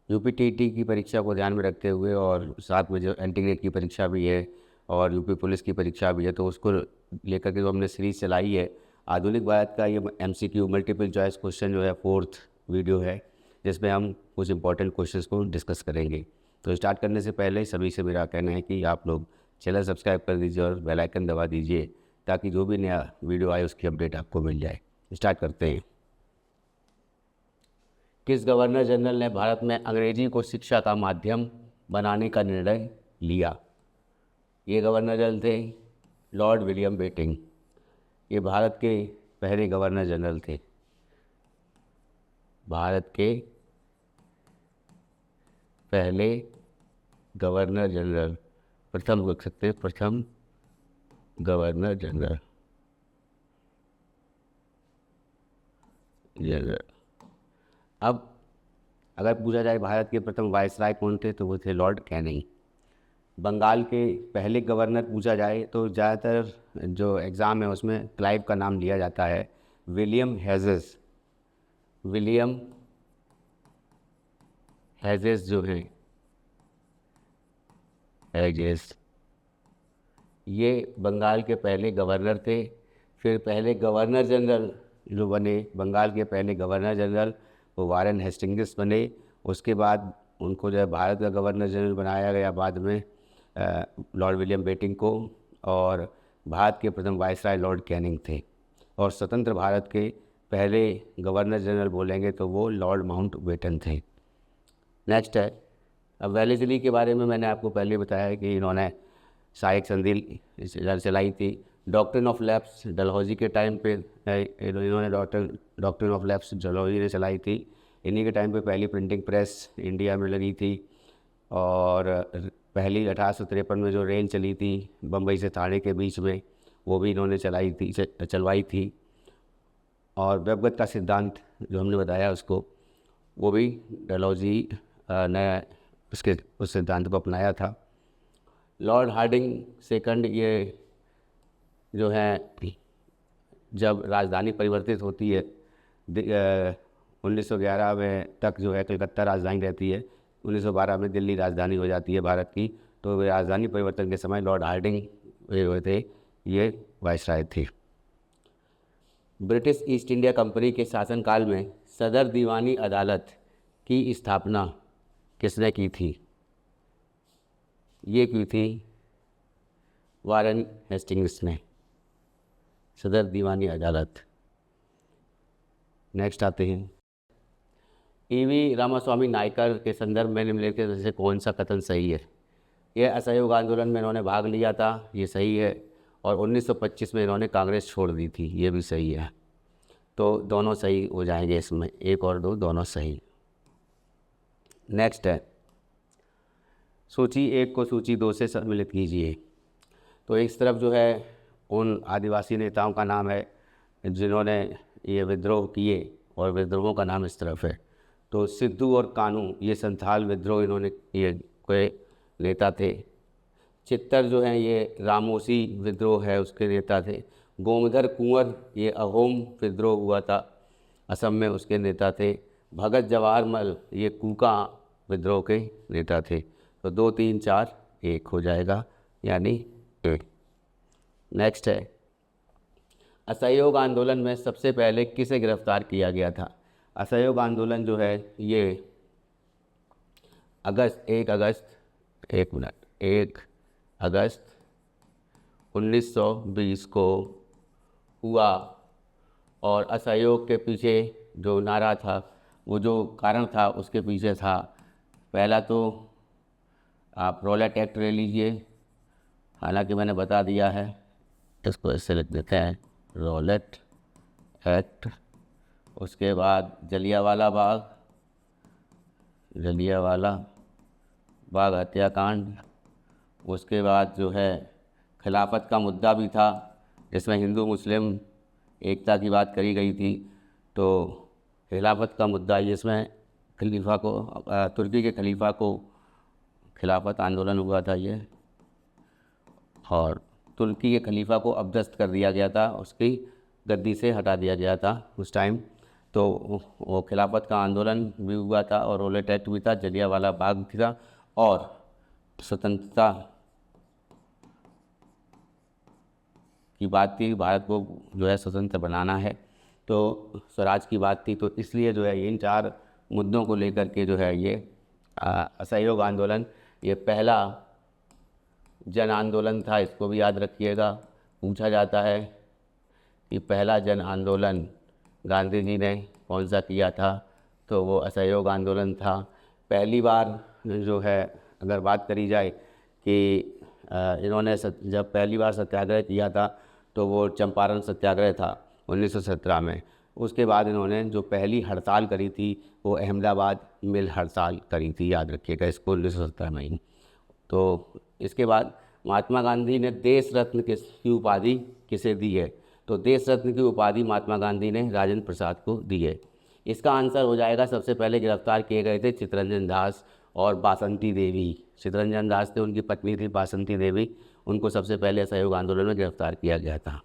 UP की परीक्षा को ध्यान में रखते हुए और साथ में जो एंटीग्रेड की परीक्षा भी है और यूपी पुलिस की परीक्षा भी है, तो उसको लेकर के जो हमने सीरीज़ चलाई है आधुनिक भारत का, ये एमसीक्यू मल्टीपल चॉइस क्वेश्चन जो है 4th वीडियो है, जिसमें हम कुछ इंपॉर्टेंट क्वेश्चंस को डिस्कस करेंगे। तो स्टार्ट करने से पहले सभी से मेरा कहना है कि आप लोग चैनल सब्सक्राइब कर दीजिए और बेल आइकन दबा दीजिए, ताकि जो भी नया वीडियो आए उसकी अपडेट आपको मिल जाए। स्टार्ट करते हैं। किस गवर्नर जनरल ने भारत में अंग्रेजी को शिक्षा का माध्यम बनाने का निर्णय लिया? ये गवर्नर जनरल थे लॉर्ड विलियम बेटिंग। ये भारत के पहले गवर्नर जनरल थे। भारत के पहले गवर्नर जनरल, प्रथम लिख सकते हैं, प्रथम गवर्नर जनरल। अब अगर पूछा जाए भारत के प्रथम वायसराय कौन थे, तो वो थे लॉर्ड कैनिंग। बंगाल के पहले गवर्नर पूछा जाए तो ज़्यादातर जो एग्ज़ाम है उसमें क्लाइव का नाम लिया जाता है। विलियम हेजेस, विलियम हेजेस जो हैं, हेजेस, ये बंगाल के पहले गवर्नर थे। फिर पहले गवर्नर जनरल जो बने बंगाल के पहले गवर्नर जनरल, वो वारेन हेस्टिंग्स बने। उसके बाद उनको जो है भारत का गवर्नर जनरल बनाया गया बाद में लॉर्ड विलियम बेटिंग को, और भारत के प्रथम वायसराय लॉर्ड कैनिंग थे। और स्वतंत्र भारत के पहले गवर्नर जनरल बोलेंगे तो वो लॉर्ड माउंटबेटन थे। नेक्स्ट है, अब वेलेस्ली के बारे में मैंने आपको पहले बताया कि इन्होंने सहायक संधि चलाई थी। डॉक्ट्रिन ऑफ लैप्स डलहौजी के टाइम पे इन्होंने डॉक्ट्रिन ऑफ लैप्स डलहौजी ने चलाई थी। इन्हीं के टाइम पे पहली प्रिंटिंग प्रेस इंडिया में लगी थी। और पहली 1853 में जो रेल चली थी बम्बई से थाने के बीच में, वो भी इन्होंने चलवाई थी। और व्यवगत का सिद्धांत जो हमने बताया उसको, वो भी डलहौजी ने उसके उस सिद्धांत को अपनाया था। लॉर्ड हार्डिंग सेकंड, ये जो है जब राजधानी परिवर्तित होती है 1911 में तक जो है कलकत्ता राजधानी रहती है, 1912 में दिल्ली राजधानी हो जाती है भारत की। तो वे राजधानी परिवर्तन के समय लॉर्ड हार्डिंग हुए थे, ये वायसराय थे। ब्रिटिश ईस्ट इंडिया कंपनी के शासनकाल में सदर दीवानी अदालत की स्थापना किसने की थी? ये की थी वारेन हेस्टिंग्स ने, सदर दीवानी अदालत। नेक्स्ट आते हैं, ईवी रामास्वामी नायकर के संदर्भ में निम्नलिखित में से कौन सा कथन सही है? यह असहयोग आंदोलन में इन्होंने भाग लिया था, ये सही है। और 1925 में इन्होंने कांग्रेस छोड़ दी थी, ये भी सही है। तो दोनों सही हो जाएंगे इसमें, 1 और 2 दोनों सही। नेक्स्ट है, सूची 1 को सूची 2 से सम्मिलित कीजिए। तो इस तरफ जो है उन आदिवासी नेताओं का नाम है जिन्होंने ये विद्रोह किए, और विद्रोहों का नाम इस तरफ है। तो सिद्धू और कानू, ये संथाल विद्रोह इन्होंने ये कोई नेता थे। चित्तर जो हैं ये रामोसी विद्रोह है उसके नेता थे। गोमधर कुंवर, ये अहोम विद्रोह हुआ था असम में, उसके नेता थे। भगत जवाहर मल, ये कूका विद्रोह के नेता थे। तो 2 3 4 1 हो जाएगा, यानी 1। नेक्स्ट है, असहयोग आंदोलन में सबसे पहले किसे गिरफ्तार किया गया था? असहयोग आंदोलन जो है ये 1 अगस्त 1920 को हुआ। और असहयोग के पीछे जो नारा था, वो जो कारण था उसके पीछे था, पहला तो आप रॉलेट एक्ट ले लीजिए, हालांकि मैंने बता दिया है, इसको ऐसे लिख देते हैं, रॉलेट एक्ट। उसके बाद जलियांवाला बाग हत्याकांड। उसके बाद जो है खिलाफत का मुद्दा भी था, जिसमें हिंदू मुस्लिम एकता की बात करी गई थी। तो खिलाफत का मुद्दा, जिसमें खलीफा को तुर्की के खलीफा को खिलाफत आंदोलन हुआ था ये, और तुर्की के खलीफा को अपदस्थ कर दिया गया था, उसकी गद्दी से हटा दिया गया था उस टाइम। तो वो खिलाफत का आंदोलन भी हुआ था और रोलेट एक्ट भी था, जलियांवाला बाग भी था, और स्वतंत्रता की बात थी, भारत को जो है स्वतंत्र बनाना है, तो स्वराज की बात थी। तो इसलिए जो है इन 4 मुद्दों को लेकर के जो है ये असहयोग आंदोलन ये पहला जन आंदोलन था। इसको भी याद रखिएगा। पूछा जाता है कि पहला जन आंदोलन गांधी जी ने कौन सा किया था, तो वो असहयोग आंदोलन था। पहली बार जो है अगर बात करी जाए कि इन्होंने जब पहली बार सत्याग्रह किया था तो वो चंपारण सत्याग्रह था 1917 में। उसके बाद इन्होंने जो पहली हड़ताल करी थी वो अहमदाबाद मिल हड़ताल करी थी, याद रखिएगा इसको, 1917 में ही। तो इसके बाद महात्मा गांधी ने देश रत्न की उपाधि किसे दी है, तो देश रत्न की उपाधि महात्मा गांधी ने राजेंद्र प्रसाद को दी है। इसका आंसर हो जाएगा, सबसे पहले गिरफ्तार किए गए थे चित्तरंजन दास और बासंती देवी। चित्तरंजन दास थे, उनकी पत्नी थी बासंती देवी, उनको सबसे पहले असहयोग आंदोलन में गिरफ्तार किया गया था।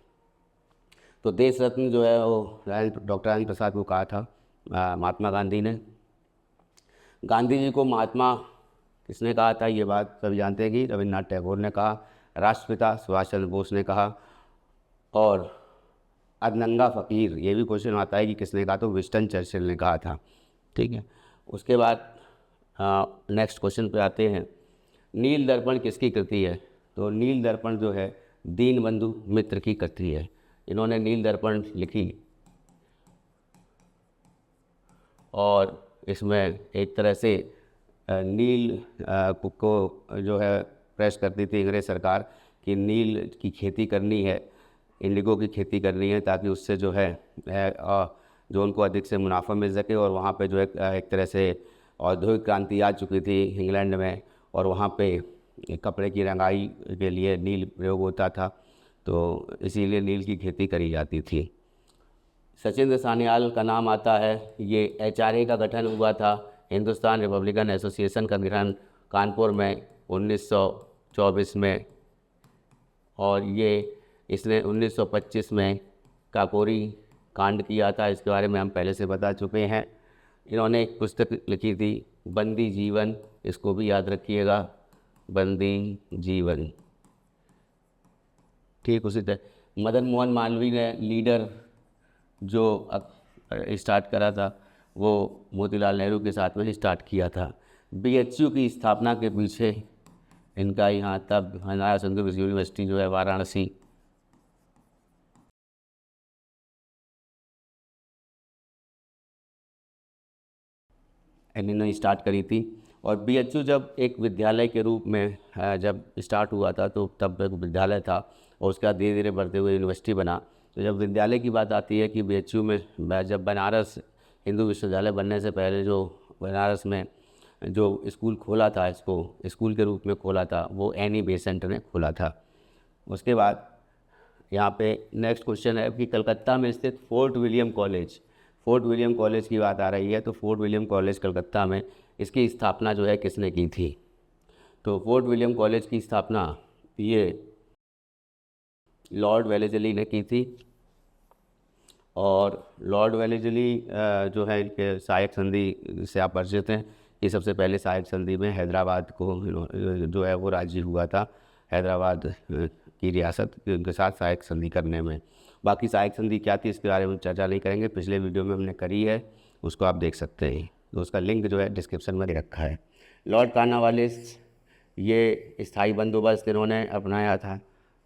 तो देश रत्न जो है वो डॉक्टर राजेंद्र प्रसाद को कहा था महात्मा गांधी ने। गांधी जी को महात्मा किसने कहा था, ये बात सभी जानते हैं कि रविन्द्रनाथ टैगोर ने कहा, राष्ट्रपिता सुभाष चंद्र बोस ने कहा, और अदनंगा फ़कीर, ये भी क्वेश्चन आता है कि किसने कहा, तो विंस्टन चर्चिल ने कहा था। ठीक है। उसके बाद नेक्स्ट क्वेश्चन पे आते हैं। नील दर्पण किसकी कृति है, तो नील दर्पण जो है दीनबंधु मित्र की कृति है। इन्होंने नील दर्पण लिखी और इसमें एक तरह से नील को जो है प्रेस करती थी अंग्रेज़ सरकार कि नील की खेती करनी है, इंडिगो की खेती करनी है, ताकि उससे जो है जो उनको अधिक से मुनाफा मिल सके। और वहाँ पे जो है एक तरह से औद्योगिक क्रांति आ चुकी थी इंग्लैंड में, और वहाँ पे कपड़े की रंगाई के लिए नील प्रयोग होता था, तो इसीलिए नील की खेती करी जाती थी। सचिंद्र सान्याल का नाम आता है, ये HRA का गठन हुआ था, हिंदुस्तान रिपब्लिकन एसोसिएशन का गठन कानपुर में 1924 में, और ये इसने 1925 में काकोरी कांड किया था। इसके बारे में हम पहले से बता चुके हैं। इन्होंने एक पुस्तक लिखी थी बंदी जीवन, इसको भी याद रखिएगा, बंदी जीवन। ठीक उसी तरह मदन मोहन मालवीय ने लीडर जो स्टार्ट करा था वो मोतीलाल नेहरू के साथ में स्टार्ट किया था। BHU की स्थापना के पीछे इनका यहाँ तब हनाया संधु यूनिवर्सिटी जो है वाराणसी, इन्होंने स्टार्ट करी थी। और BHU जब एक विद्यालय के रूप में जब स्टार्ट हुआ था तो तब एक विद्यालय था, और उसके बाद धीरे धीरे बढ़ते हुए यूनिवर्सिटी बना। तो जब विद्यालय की बात आती है कि BHU में जब बनारस हिंदू विश्वविद्यालय बनने से पहले जो बनारस में जो स्कूल खोला था, इसको स्कूल के रूप में खोला था, वो एनी बेसेंट ने खोला था। उसके बाद यहाँ पे नेक्स्ट क्वेश्चन है कि कलकत्ता में स्थित फोर्ट विलियम कॉलेज की बात आ रही है। तो फोर्ट विलियम कॉलेज कलकत्ता में, इसकी स्थापना जो है किसने की थी, तो फोर्ट विलियम कॉलेज की स्थापना ये लॉर्ड वेलेस्ली ने की थी। और लॉर्ड वेलेस्ली जो है इनके सहायक संधि से आप परिचित हैं। ये सबसे पहले सहायक संधि में हैदराबाद को जो है वो राज्य हुआ था, हैदराबाद की रियासत के साथ सहायक संधि करने में। बाकी सहायक संधि क्या थी इसके बारे में चर्चा नहीं करेंगे, पिछले वीडियो में हमने करी है, उसको आप देख सकते हैं, तो उसका लिंक जो है डिस्क्रिप्शन में दे रखा है। लॉर्ड कॉर्नवालिस ये स्थायी बंदोबस्त इन्होंने अपनाया था।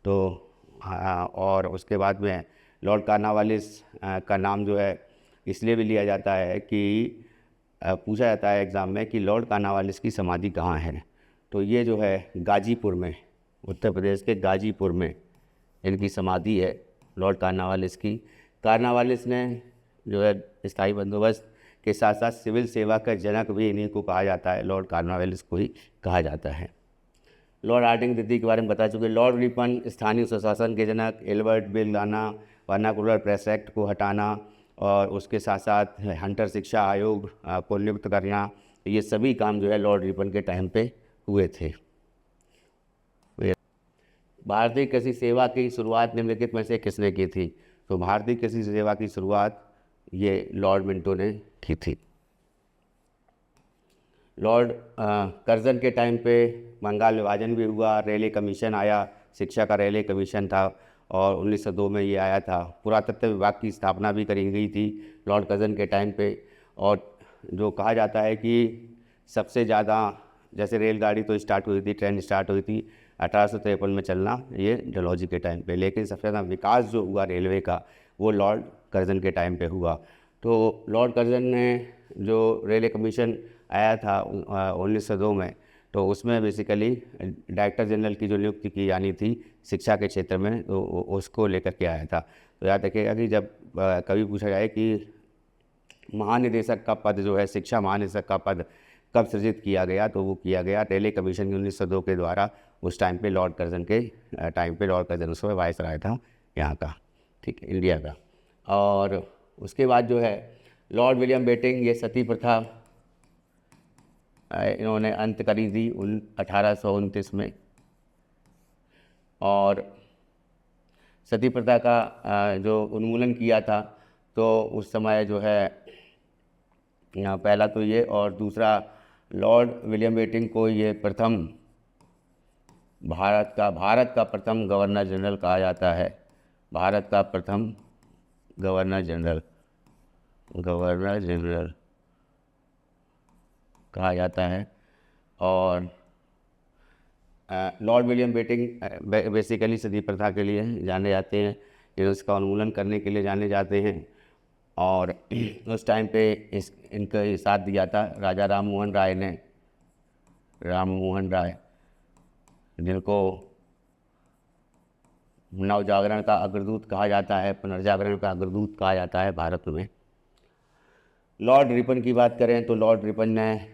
तो और उसके बाद में लॉर्ड कॉर्नवालिस का नाम जो है इसलिए भी लिया जाता है कि पूछा जाता है एग्ज़ाम में कि लॉर्ड कॉर्नवालिस की समाधि कहाँ है, तो ये जो है गाजीपुर में, उत्तर प्रदेश के गाजीपुर में इनकी समाधि है लॉर्ड कॉर्नवालिस की। कॉर्नवालिस ने जो है स्थायी बंदोबस्त के साथ साथ सिविल सेवा का जनक भी इन्हीं को कहा जाता है, लॉर्ड कॉर्नवालिस को ही कहा जाता है। लॉर्ड हार्डिंग द्वितीय के बारे में बता चुके। लॉर्ड रिपन स्थानीय स्वशासन के जनक, एल्बर्ट बिल लाना वर्नाकुलर प्रेस एक्ट को हटाना, और उसके साथ साथ हंटर शिक्षा आयोग को नियुक्त करना, ये सभी काम जो है लॉर्ड रिपन के टाइम पे हुए थे। भारतीय कृषि सेवा की शुरुआत निम्नलिखित में से किसने की थी, तो भारतीय कृषि सेवा की शुरुआत ये लॉर्ड मिंटो ने की थी। लॉर्ड कर्जन के टाइम पे बंगाल विभाजन भी हुआ, रेले कमीशन आया, शिक्षा का रेले कमीशन था और 1902 में ये आया था। पुरातत्व विभाग की स्थापना भी करी गई थी लॉर्ड कर्जन के टाइम पे। और जो कहा जाता है कि सबसे ज़्यादा, जैसे रेलगाड़ी तो स्टार्ट हुई थी, ट्रेन स्टार्ट हुई थी 1853 में चलना, ये डलहौजी के टाइम पे, लेकिन सबसे ज़्यादा विकास जो हुआ रेलवे का वो लॉर्ड कर्जन के टाइम पे हुआ। तो लॉर्ड कर्जन ने जो रेलवे कमीशन आया था 1902 में, तो उसमें बेसिकली डायरेक्टर जनरल की जो नियुक्ति की जानी थी शिक्षा के क्षेत्र में, तो उसको लेकर के आया था। तो याद रखिएगा कि जब कभी पूछा जाए कि महानिदेशक का पद जो है, शिक्षा महानिदेशक का पद कब सृजित किया गया, तो वो किया गया रेले कमीशन की 1902 के द्वारा। उस टाइम पे लॉर्ड कर्जन के टाइम पे लॉर्ड कर्जन उस समय वायसराय था यहाँ का, ठीक है, इंडिया का। और उसके बाद जो है लॉर्ड विलियम बेटिंग, ये सती प्रथा इन्होंने अंत करी थी 1829 में। और सती प्रथा का जो उन्मूलन किया था, तो उस समय जो है यहाँ पहला तो ये, और दूसरा लॉर्ड विलियम बेटिंग को ये प्रथम भारत का प्रथम गवर्नर जनरल कहा जाता है। भारत का प्रथम गवर्नर जनरल कहा जाता है। और लॉर्ड विलियम बेटिंग बेसिकली सती प्रथा के लिए जाने जाते हैं, ये उसका उन्मूलन करने के लिए जाने जाते हैं। और उस टाइम पे इनका साथ दिया था राजा राम मोहन राय ने, जिनको नवजागरण का अग्रदूत कहा जाता है, पुनर्जागरण का अग्रदूत कहा जाता है भारत में। लॉर्ड रिपन की बात करें तो लॉर्ड रिपन ने,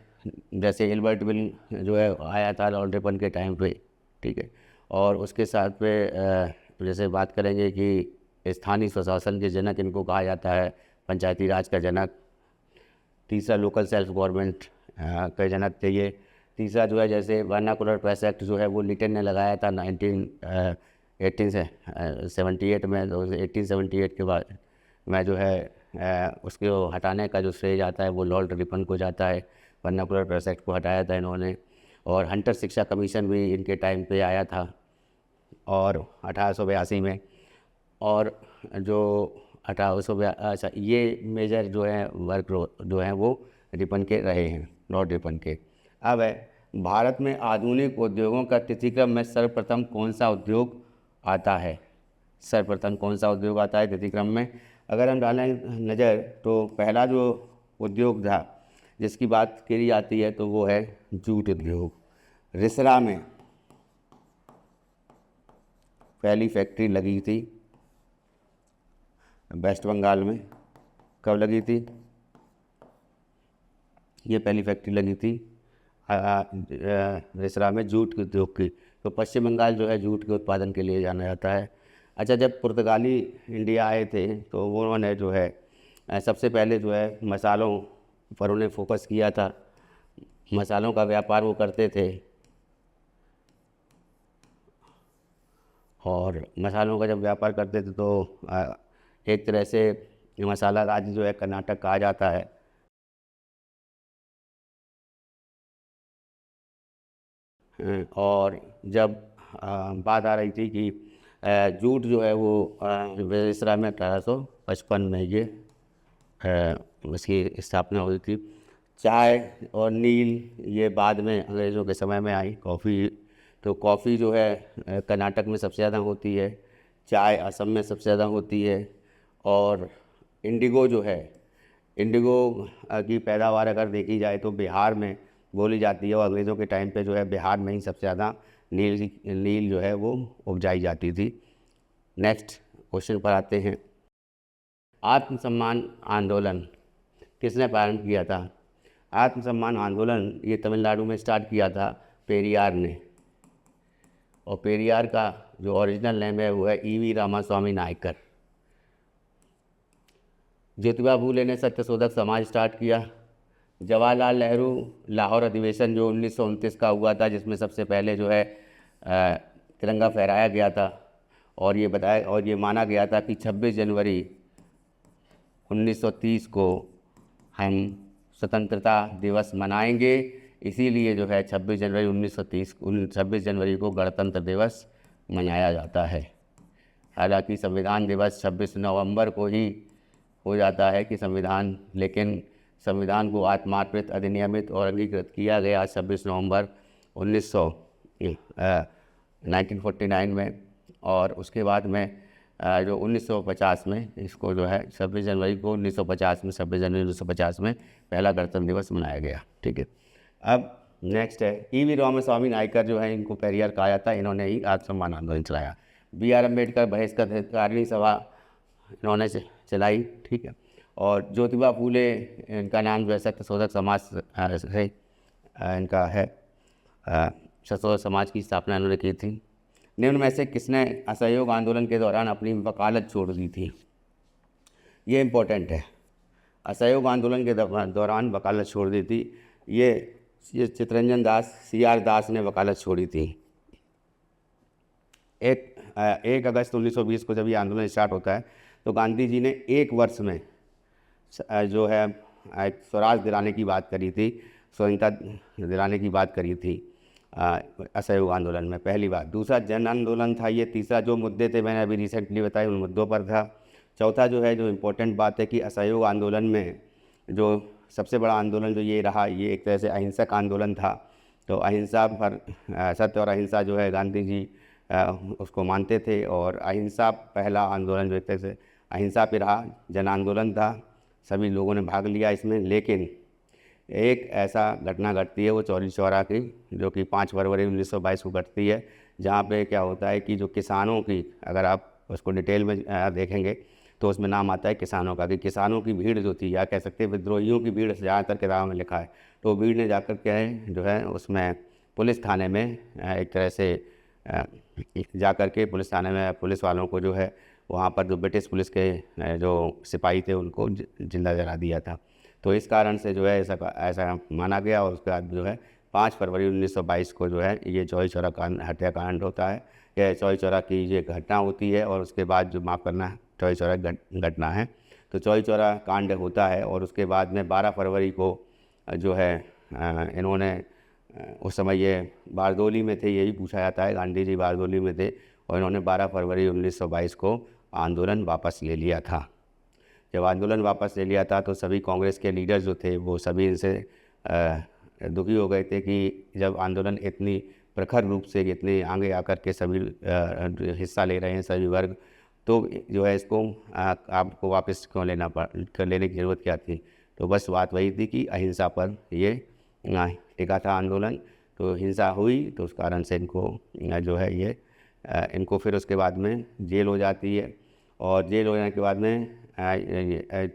जैसे एल्बर्ट विल जो है आया था लॉर्ड रिपन के टाइम पे, ठीक है। और उसके साथ पे जैसे बात करेंगे कि स्थानीय स्वशासन के जनक इनको कहा जाता है, पंचायती राज का जनक। तीसरा लोकल सेल्फ गवर्नमेंट के जनक थे ये। तीसरा जो है जैसे वर्नाकुलर प्रेस एक्ट जो है वो लिटन ने लगाया था 1878 में। तो 1878 के बाद में जो है उसको हटाने का जो श्रेय जाता है वो लॉर्ड रिपन को जाता है। वर्नाकुलर प्रेस एक्ट को हटाया था इन्होंने। और हंटर शिक्षा कमीशन भी इनके टाइम पे आया था और 1882 में। और जो 1882, अच्छा, ये मेजर जो है वर्क जो हैं वो रिपन के रहे हैं, लॉर्ड रिपन के। अब है भारत में आधुनिक उद्योगों का तिथिक्रम में सर्वप्रथम कौन सा उद्योग आता है? सर्वप्रथम कौन सा उद्योग आता है तिथिक्रम में? अगर हम डालें नज़र तो पहला जो उद्योग था जिसकी बात की जाती है तो वो है जूट उद्योग। रिसरा में पहली फैक्ट्री लगी थी वेस्ट बंगाल में। कब लगी थी? ये पहली फैक्ट्री लगी थी रिसरा में जूट उद्योग की। तो पश्चिम बंगाल जो है जूट के उत्पादन के लिए जाना जाता है। अच्छा, जब पुर्तगाली इंडिया आए थे तो उन्होंने जो है सबसे पहले जो है मसालों पर उन्हें फोकस किया था। मसालों का व्यापार वो करते थे और मसालों का जब व्यापार करते थे तो एक तरह से मसाला राज्य जो है कर्नाटक कहा जाता है। और जब बात आ रही थी कि जूट जो है वो विजयसराय में 1855 में ये उसकी स्थापना हुई थी। चाय और नील ये बाद में अंग्रेज़ों के समय में आई। कॉफ़ी, तो कॉफ़ी जो है कर्नाटक में सबसे ज़्यादा होती है, चाय असम में सबसे ज़्यादा होती है। और इंडिगो जो है, इंडिगो की पैदावार अगर देखी जाए तो बिहार में बोली जाती है और अंग्रेज़ों के टाइम पे जो है बिहार में ही सबसे ज़्यादा नील जो है वो उपजाई जाती थी। नेक्स्ट क्वेश्चन पर आते हैं। आत्मसम्मान आंदोलन किसने प्रारंभ किया था? आत्मसम्मान आंदोलन ये तमिलनाडु में स्टार्ट किया था पेरियार ने। और पेरियार का जो ओरिजिनल नेम है वो है ईवी रामास्वामी नायकर। ज्योतिबा फूले ने सत्यशोधक समाज स्टार्ट किया। जवाहरलाल नेहरू लाहौर अधिवेशन जो 1929 का हुआ था, जिसमें सबसे पहले जो है तिरंगा फहराया गया था और ये माना गया था कि 26 जनवरी 1930 को हम स्वतंत्रता दिवस मनाएंगे। इसीलिए जो है 26 जनवरी 1930 26 जनवरी को गणतंत्र दिवस मनाया जाता है। हालांकि संविधान दिवस 26 नवंबर को ही हो जाता है कि संविधान, लेकिन संविधान को आत्मार्पित, अधिनियमित और अंगीकृत किया गया 26 नवंबर 1949 में, और उसके बाद में जो 1950 में इसको जो है 26 जनवरी को 1950 में 26 जनवरी 1950 में पहला गणतंत्र दिवस मनाया गया। ठीक है। अब नेक्स्ट है E.V. रामास्वामी नायकर जो है, इनको पेरियार कहा जाता है। इन्होंने ही आत्मसम्मान आंदोलन चलाया। B.R. अम्बेडकर बहिष्करणकारिणी सभा इन्होंने चलाई। ठीक है। और ज्योतिबा फूले, इनका नाम जो है सत्यशोधक समाज से इनका है, सत्यशोधक समाज की स्थापना इन्होंने की थी। निम्न में से किसने असहयोग आंदोलन के दौरान अपनी वकालत छोड़ दी थी? ये इम्पोर्टेंट है। असहयोग आंदोलन के दौरान वकालत छोड़ दी थी, ये चित्तरंजन दास, C.R. दास ने वकालत छोड़ी थी। 1 अगस्त 1920 को जब ये आंदोलन स्टार्ट होता है तो गांधी जी ने 1 वर्ष में जो है स्वराज दिलाने की बात करी थी, स्वतंत्रता दिलाने की बात करी थी असहयोग आंदोलन में, पहली बात। दूसरा जन आंदोलन था ये। तीसरा जो मुद्दे थे मैंने अभी रिसेंटली बताए, उन मुद्दों पर था। चौथा जो है, जो इम्पोर्टेंट बात है कि असहयोग आंदोलन में जो सबसे बड़ा आंदोलन जो ये रहा, ये एक तरह से अहिंसक आंदोलन था। तो अहिंसा पर सत्य और अहिंसा जो है गांधी जी उसको मानते थे, और अहिंसा पहला आंदोलन जो एक तरह से अहिंसा पे रहा, जन आंदोलन था, सभी लोगों ने भाग लिया इसमें। लेकिन एक ऐसा घटना घटती है वो चौरी चौरा की, जो कि 5 फरवरी 1922 को घटती है, जहाँ पे क्या होता है कि जो किसानों की, अगर आप उसको डिटेल में देखेंगे तो उसमें नाम आता है किसानों का, कि किसानों की भीड़ जो थी, या कह सकते हैं विद्रोहियों की भीड़, ज़्यादातर किताबों में लिखा है। तो भीड़ ने जाकर क्या है जो है उसमें पुलिस थाने में एक तरह से जाकर के पुलिस थाने में पुलिस वालों को जो है वहाँ पर जो ब्रिटिश पुलिस के जो सिपाही थे उनको जिंदा जला दिया था। तो इस कारण से जो है ऐसा माना गया, और उसके बाद जो है 5 फरवरी 1922 को जो है ये चौरी चौरा हत्याकांड होता है। यह चौरी चौरा की ये घटना होती है, और उसके बाद जो माफ़ करना चौरी चौरा घटना है। तो चौरी चौरा कांड होता है, और उसके बाद में 12 फरवरी को जो है इन्होंने, उस समय ये बारदोली में थे, यही पूछा जाता है, गांधी जी बारदोली में थे, और इन्होंने 12 फरवरी 1922 को आंदोलन वापस ले लिया था। जब आंदोलन वापस ले लिया था तो सभी कांग्रेस के लीडर जो थे वो सभी इनसे दुखी हो गए थे कि जब आंदोलन इतनी प्रखर रूप से, इतने आगे आकर के सभी हिस्सा ले रहे हैं सभी वर्ग, तो जो है इसको आपको वापस क्यों लेने की ज़रूरत क्या थी? तो बस बात वही थी कि अहिंसा पर ये टिका था आंदोलन। तो हिंसा हुई तो उस कारण से इनको जो है ये इनको फिर उसके बाद में जेल हो जाती है, और जेल हो जाने के बाद में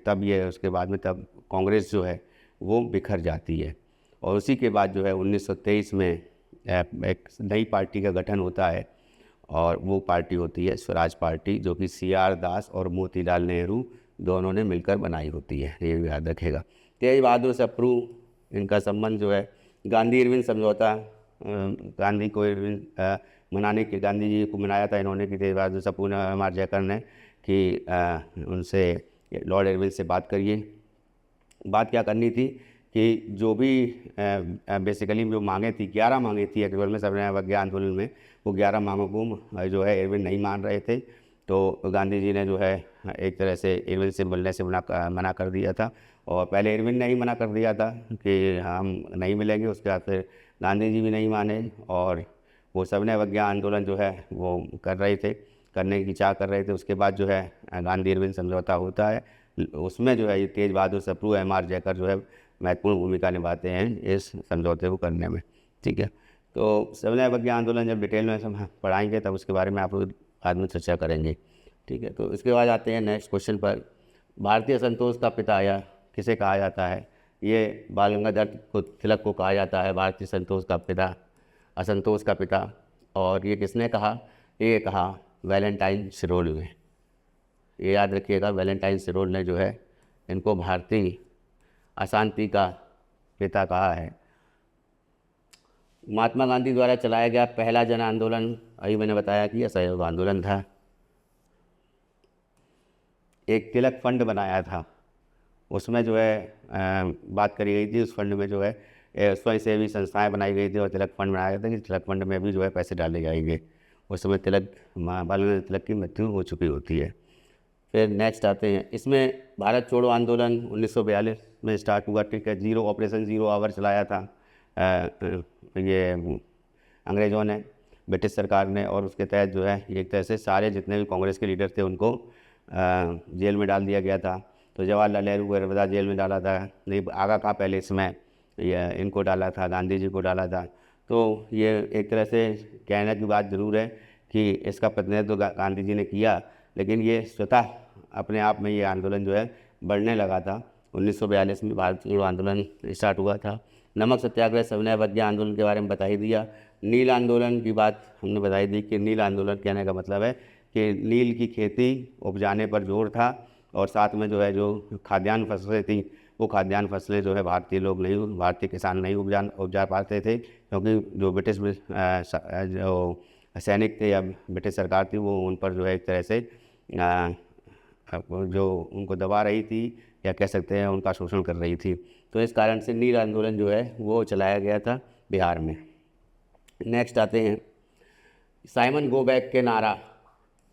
तब ये उसके बाद में तब कांग्रेस जो है वो बिखर जाती है। और उसी के बाद जो है 1923 में एक नई पार्टी का गठन होता है, और वो पार्टी होती है स्वराज पार्टी, जो कि C.R. दास और मोतीलाल नेहरू दोनों ने मिलकर बनाई होती है, ये भी याद रखेगा। तेज बहादुर सप्रू, इनका संबंध जो है गांधी इरविन समझौता, गांधी को इरविन मनाने के, गांधी जी को मनाया था इन्होंने कि तेज बहादुर सप्रू ने, M.R. जयकर ने, कि उनसे लॉर्ड इरविन से बात करिए। बात क्या करनी थी कि जो भी बेसिकली जो मांगे थी, 11 मांगे थी एक्चुअल में सविनय अवज्ञा आंदोलन में, वो 11 मांगों को जो है इरविन नहीं मान रहे थे। तो गांधी जी ने जो है एक तरह से इरविन से मिलने से मना कर दिया था, और पहले इरविन ने ही मना कर दिया था कि हम नहीं मिलेंगे, उसके बाद फिर गांधी जी भी नहीं माने, और वो सविनय अवज्ञा आंदोलन जो है वो करने की चाह कर रहे थे। उसके बाद जो है गांधी इरविन समझौता होता है, उसमें जो है ये तेज बहादुर सप्रू, M.R. जयकर जो है महत्वपूर्ण भूमिका निभाते हैं इस समझौते को करने में। ठीक है। तो सविनय अवज्ञा आंदोलन जब डिटेल में हम पढ़ाएंगे तब उसके बारे में आप लोग बाद में चर्चा करेंगे। ठीक है। तो इसके बाद आते हैं नेक्स्ट क्वेश्चन पर। भारतीय असंतोष का पिता या किसे कहा जाता है? ये बाल गंगाधर तिलक को कहा जाता है भारतीय असंतोष का पिता। और ये किसने कहा? ये कहा वैलेंटाइन सिरोल ने। ये याद रखिएगा, वैलेंटाइन सिरोल ने जो है इनको भारतीय अशांति का पिता कहा है। महात्मा गांधी द्वारा चलाया गया पहला जन आंदोलन, अभी मैंने बताया कि असहयोग आंदोलन था। एक तिलक फंड बनाया था उसमें जो है बात करी गई थी। उस फंड में जो है स्वयं सेवी संस्थाएं बनाई गई थी और तिलक फंड बनाया गया था कि तिलक फंड में भी जो है पैसे डाले जाएंगे। उस समय बाल गंगाधर तिलक की मृत्यु हो चुकी होती है। फिर नेक्स्ट आते हैं, इसमें भारत छोड़ो आंदोलन 1942 में स्टार्ट हुआ, ठीक है। ऑपरेशन ज़ीरो आवर चलाया था ये अंग्रेज़ों ने, ब्रिटिश सरकार ने, और उसके तहत जो है एक तरह से सारे जितने भी कांग्रेस के लीडर थे उनको जेल में डाल दिया गया था। तो जवाहरलाल नेहरू को नर्मदा जेल में डाला था, नहीं आगा कहाँ पहले इसमें ये इनको डाला था, गांधी जी को डाला था। तो ये एक तरह से कहने की बात ज़रूर है कि इसका प्रतिनिधित्व गांधी जी ने किया, लेकिन ये स्वतः अपने आप में ये आंदोलन जो है बढ़ने लगा था। 1942 में भारत छोड़ो आंदोलन स्टार्ट हुआ था। नमक सत्याग्रह, सविनय अवज्ञा आंदोलन के बारे में बता ही दिया। नील आंदोलन की बात हमने बताई दी कि नील आंदोलन कहने का मतलब है कि नील की खेती उपजाने पर जोर था, और साथ में जो है जो खाद्यान्न फसलें थी वो खाद्यान्न फसलें जो है भारतीय किसान नहीं उपजा पाते थे, क्योंकि जो ब्रिटिश जो सैनिक थे या ब्रिटिश सरकार थी वो उन पर जो है एक तरह से जो उनको दबा रही थी या कह सकते हैं उनका शोषण कर रही थी। तो इस कारण से नील आंदोलन जो है वो चलाया गया था बिहार में। नेक्स्ट आते हैं, साइमन गो बैक के नारा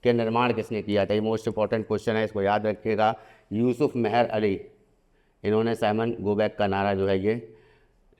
के निर्माण किसने किया था? ये मोस्ट इंपॉर्टेंट क्वेश्चन है, इसको याद रखिएगा। यूसुफ मेहर अली, इन्होंने साइमन गो बैक का नारा जो है ये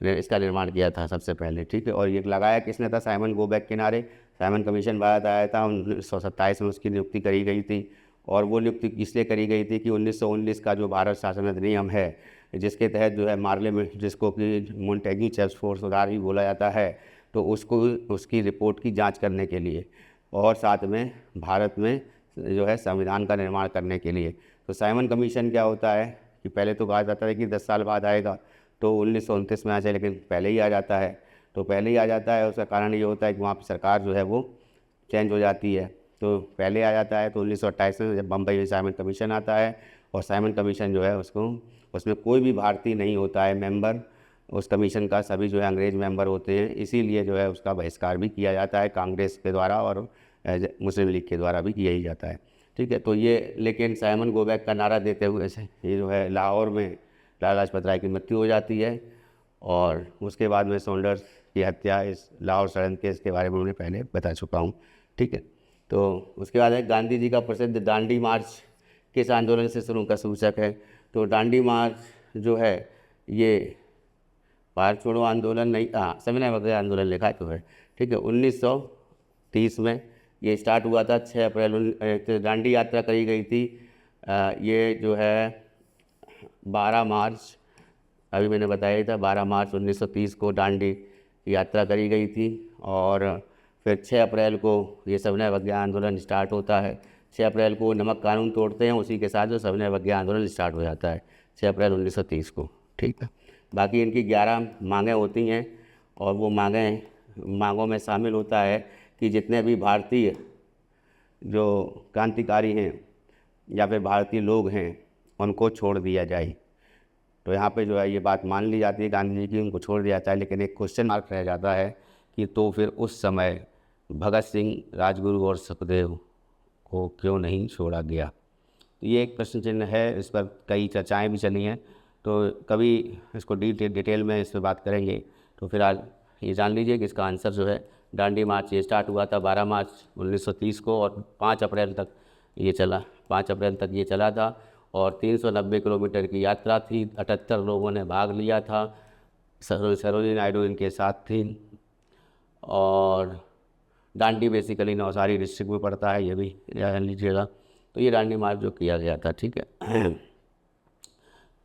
इसका निर्माण किया था सबसे पहले, ठीक है। और ये लगाया किसने था साइमन गो बैक के नारे? साइमन कमीशन भारत आया था 1927 में, उसकी नियुक्ति करी गई थी। और वो नियुक्ति इसलिए करी गई थी कि 1919 का जो भारत शासन अधिनियम है, जिसके तहत जो है मार्ले में, जिसको कि मोंटेग्यू चेम्सफोर्ड सुधार भी बोला जाता है, तो उसकी रिपोर्ट की जांच करने के लिए और साथ में भारत में जो है संविधान का निर्माण करने के लिए। तो साइमन कमीशन क्या होता है कि पहले तो कहा जाता है कि 10 साल बाद आएगा, तो 1929 में आ जाए, लेकिन पहले ही आ जाता है। तो पहले ही आ जाता है, उसका कारण ये होता है कि वहाँ पर सरकार जो है वो चेंज हो जाती है, तो पहले आ जाता है। तो 1928 में जब बम्बई में साइमन कमीशन आता है, और साइमन कमीशन जो है उसमें कोई भी भारतीय नहीं होता है मेंबर उस कमीशन का, सभी जो है अंग्रेज़ मेंबर होते हैं। इसीलिए जो है उसका बहिष्कार भी किया जाता है कांग्रेस के द्वारा, और मुस्लिम लीग के द्वारा भी किया ही जाता है, ठीक है। तो ये लेकिन साइमन गो बैक का नारा देते हुए ये जो है लाहौर में लाला लाजपत राय की मृत्यु हो जाती है, और उसके बाद में सोल्डर्स की हत्या, इस लाहौर षड्यंत्र केस के बारे में उन्हें पहले बता चुका हूँ, ठीक है। तो उसके बाद है गांधी जी का प्रसिद्ध दांडी मार्च किस आंदोलन से शुरू का सूचक है? तो दांडी मार्च जो है ये भारत छोड़ो आंदोलन नहीं, हाँ सविनय अवज्ञा आंदोलन लिखा तो है, ठीक है। 1930 में ये स्टार्ट हुआ था। 6 अप्रैल दांडी यात्रा करी गई थी। ये जो है 12 मार्च, अभी मैंने बताया था 12 मार्च 1930 को दांडी यात्रा करी गई थी। और फिर 6 अप्रैल को ये सविनय अवज्ञा आंदोलन स्टार्ट होता है। 6 अप्रैल को नमक कानून तोड़ते हैं, उसी के साथ जो सविनय अवज्ञा आंदोलन स्टार्ट हो जाता है 6 अप्रैल 1930 को, ठीक है। बाकी इनकी 11 मांगें होती हैं, और वो मांगों में शामिल होता है कि जितने भी भारतीय जो क्रांतिकारी हैं या फिर भारतीय लोग हैं उनको छोड़ दिया जाए। तो यहाँ पे जो है ये बात मान ली जाती है गांधी जी की, उनको छोड़ दिया जाता है, लेकिन एक क्वेश्चन मार्क रह जाता है कि तो फिर उस समय भगत सिंह, राजगुरु और सुखदेव को क्यों नहीं छोड़ा गया? तो ये एक प्रश्न चिन्ह है, इस पर कई चर्चाएं भी चली हैं, तो कभी इसको डिटेल में इस पर बात करेंगे। तो फिलहाल ये जान लीजिए कि इसका आंसर जो है दांडी मार्च ये स्टार्ट हुआ था 12 मार्च 1930 को, और 5 अप्रैल तक ये चला, 5 अप्रैल तक ये चला था। और 390 किलोमीटर की यात्रा थी, 78 लोगों ने भाग लिया था। सरोजिनी नायडू इनके साथ थी। और दांडी बेसिकली नवसारी डिस्ट्रिक्ट में पड़ता है, ये भी जान लीजिएगा। तो ये दांडी मार्च जो किया गया था, ठीक है।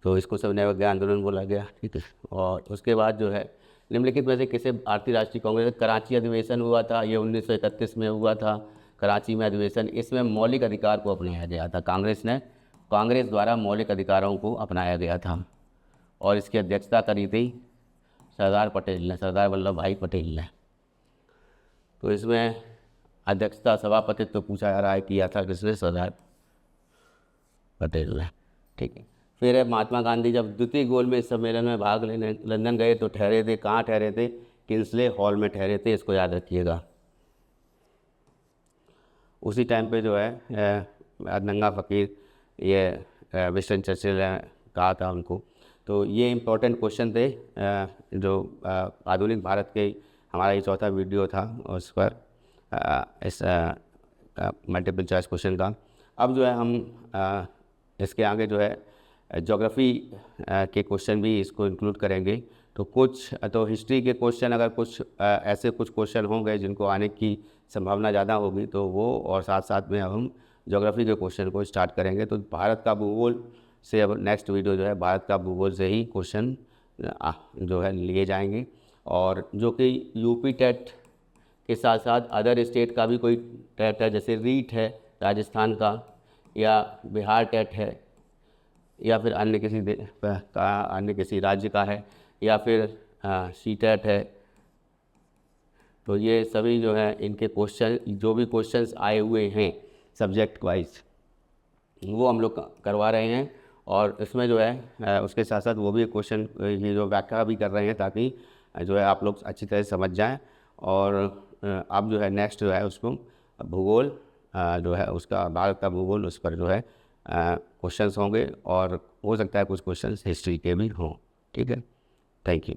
तो इसको सविनय अवज्ञा आंदोलन बोला गया, ठीक है। और उसके बाद जो है निम्नलिखित में से किसे भारतीय राष्ट्रीय कांग्रेस कराची अधिवेशन हुआ था, ये 1931 में हुआ था कराची में अधिवेशन। इसमें मौलिक अधिकार को अपनाया गया था, कांग्रेस द्वारा मौलिक अधिकारों को अपनाया गया था, और इसकी अध्यक्षता करी थी सरदार वल्लभ भाई पटेल ने। तो इसमें अध्यक्षता सभापतित्व तो पूछा जा रहा है किया था किसने? सरदार पटेल ने, ठीक है। फिर है महात्मा गांधी जब द्वितीय गोलमेज सम्मेलन में भाग लेने लंदन गए तो ठहरे थे, कहाँ ठहरे थे? किंसले हॉल में ठहरे थे, इसको याद रखिएगा। उसी टाइम पे जो है नंगा फ़कीर ये विंस्टन चर्चिल कहा था उनको। तो ये इम्पोर्टेंट क्वेश्चन थे जो आधुनिक भारत के, हमारा ये चौथा वीडियो था उस पर इस मल्टीपल चॉइस क्वेश्चन का। अब जो है हम इसके आगे जो है ज्योग्राफी के क्वेश्चन भी इसको इंक्लूड करेंगे। तो हिस्ट्री के क्वेश्चन अगर कुछ ऐसे कुछ क्वेश्चन होंगे जिनको आने की संभावना ज़्यादा होगी तो वो, और साथ साथ में अब हम ज्योग्राफी के क्वेश्चन को स्टार्ट करेंगे। तो भारत का भूगोल से अब नेक्स्ट वीडियो जो है भारत का भूगोल से ही क्वेश्चन जो है लिए जाएंगे, और जो कि यूपी टेट के साथ साथ अदर स्टेट का भी कोई टेट है, जैसे रीट है राजस्थान का, या बिहार टेट है, या फिर अन्य किसी राज्य का है, या फिर सी टेट है। तो ये सभी जो है इनके क्वेश्चन, जो भी क्वेश्चंस आए हुए हैं सब्जेक्ट वाइज, वो हम लोग करवा रहे हैं। और इसमें जो है उसके साथ साथ वो भी क्वेश्चन ये जो व्याख्या भी कर रहे हैं, ताकि जो है आप लोग अच्छी तरह समझ जाएं। और अब जो है नेक्स्ट जो है उसको भूगोल जो है उसका, भारत का भूगोल, उस पर जो है क्वेश्चंस होंगे, और हो सकता है कुछ क्वेश्चंस हिस्ट्री के भी हों। ठीक है, थैंक यू।